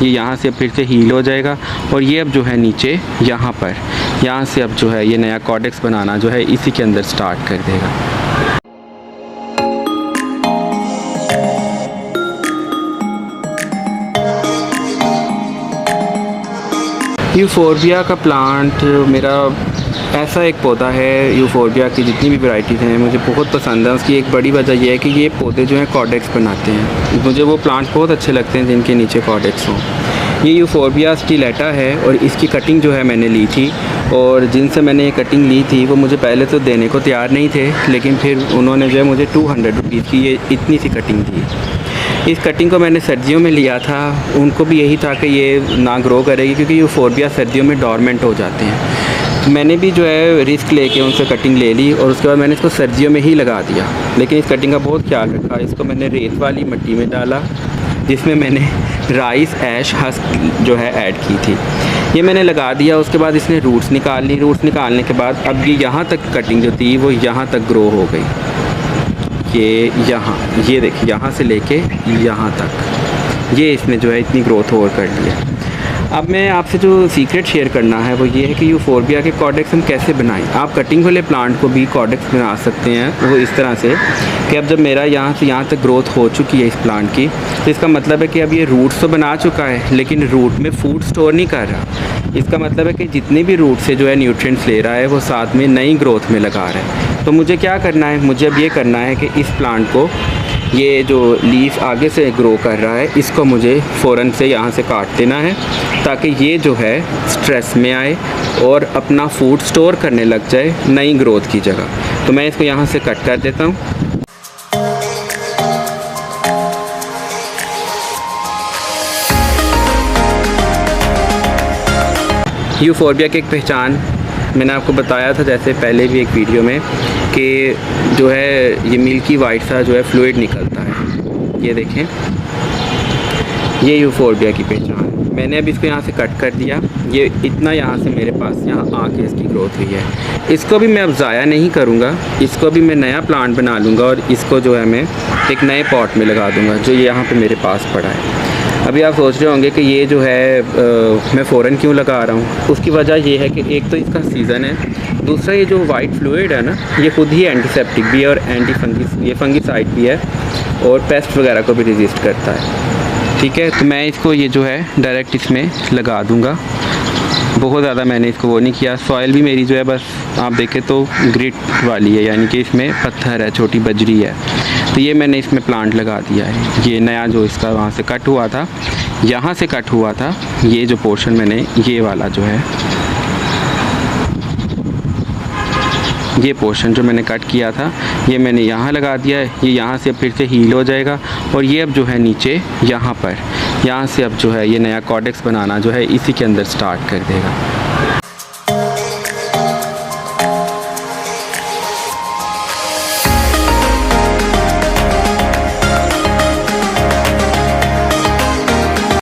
ये यहाँ से फिर से हील हो जाएगा और ये अब जो है नीचे यहाँ से अब जो है ये नया कॉर्डेक्स बनाना जो है इसी के अंदर स्टार्ट कर देगा। यूफोर्बिया का प्लांट मेरा ऐसा एक पौधा है, यूफोर्बिया की जितनी भी वैरायटीज़ हैं मुझे बहुत पसंद है। उसकी एक बड़ी वजह यह है कि ये पौधे जो हैं कॉर्डेक्स बनाते हैं। मुझे वो प्लांट बहुत अच्छे लगते हैं जिनके नीचे कॉर्डेक्स हों। ये यूफोर्बिया स्टिलेटा है और इसकी कटिंग जो है मैंने ली थी, और जिनसे मैंने ये कटिंग ली थी वो मुझे पहले तो देने को तैयार नहीं थे, लेकिन फिर उन्होंने जो है मुझे 200 रुपीज़ की ये इतनी सी कटिंग दी। इस कटिंग को मैंने सर्दियों में लिया था। उनको भी यही था कि ये ना ग्रो करेगी क्योंकि यूफोर्बिया सर्दियों में डॉर्मेंट हो जाते हैं। मैंने भी जो है रिस्क लेके उनसे कटिंग ले ली और उसके बाद मैंने इसको सर्दियों में ही लगा दिया। लेकिन इस कटिंग का बहुत ख्याल रखा। इसको मैंने रेत वाली मिट्टी में डाला जिसमें मैंने राइस ऐश हस्क जो है ऐड की थी। ये मैंने लगा दिया। उसके बाद इसने रूट्स निकाल ली। रूट्स निकालने के बाद अब ये यहाँ तक कटिंग जो थी वो यहाँ तक ग्रो हो गई। ये देखिए यहाँ से लेके यहाँ तक ये इसने जो है इतनी ग्रोथ और कर ली है। अब मैं आपसे जो सीक्रेट शेयर करना है वो ये है कि यूफोर्बिया के कॉर्डेक्स हम कैसे बनाएं। आप कटिंग वाले प्लांट को भी कॉर्डेक्स बना सकते हैं वो इस तरह से कि अब जब मेरा यहाँ से यहाँ तक ग्रोथ हो चुकी है इस प्लांट की, तो इसका मतलब है कि अब ये रूट्स तो बना चुका है लेकिन रूट में फूड स्टोर नहीं कर रहा। इसका मतलब है कि जितने भी रूट से जो है न्यूट्रिएंट्स ले रहा है वो साथ में नई ग्रोथ में लगा रहा है। तो मुझे क्या करना है, मुझे अब ये करना है कि इस प्लांट को ये जो लीफ आगे से ग्रो कर रहा है इसको मुझे फ़ौरन से यहाँ से काट देना है ताकि ये जो है स्ट्रेस में आए और अपना फूड स्टोर करने लग जाए नई ग्रोथ की जगह। तो मैं इसको यहाँ से कट कर देता हूँ। यूफोर्बिया की एक पहचान मैंने आपको बताया था जैसे पहले भी एक वीडियो में कि जो है ये मिल्की वाइट सा जो है फ्लूइड निकलता है। ये देखें, ये यूफोर्बिया की पहचान। मैंने अब इसको यहाँ से कट कर दिया। ये इतना यहाँ से मेरे पास यहाँ आके इसकी ग्रोथ हुई है। इसको भी मैं अब ज़ाया नहीं करूँगा, इसको भी मैं नया प्लांट बना लूँगा और इसको जो है मैं एक नए पॉट में लगा दूँगा जो यहाँ पे मेरे पास पड़ा है। अभी आप सोच रहे होंगे कि ये जो है मैं फ़ौरन क्यों लगा रहा हूँ। उसकी वजह ये है कि एक तो इसका सीज़न है, दूसरा ये जो वाइट फ्लूइड है ना ये खुद ही एंटीसेप्टिक भी है और ये फंगिसाइड भी है और पेस्ट वगैरह को भी रेजिस्ट करता है। ठीक है, तो मैं इसको ये जो है डायरेक्ट इसमें लगा दूँगा। बहुत ज़्यादा मैंने इसको वो नहीं किया। सॉइल भी मेरी जो है बस आप देखें तो ग्रिट वाली है, यानी कि इसमें पत्थर है, छोटी बजरी है। तो ये मैंने इसमें प्लांट लगा दिया है। ये नया जो इसका वहाँ से कट हुआ था, यहाँ से कट हुआ था, ये जो पोर्शन मैंने ये वाला जो है ये पोर्शन जो मैंने कट किया था ये मैंने यहाँ लगा दिया है। ये यहाँ से फिर से हील हो जाएगा और ये अब जो है नीचे यहाँ से अब जो है ये नया कॉर्डेक्स बनाना जो है इसी के अंदर स्टार्ट कर देगा।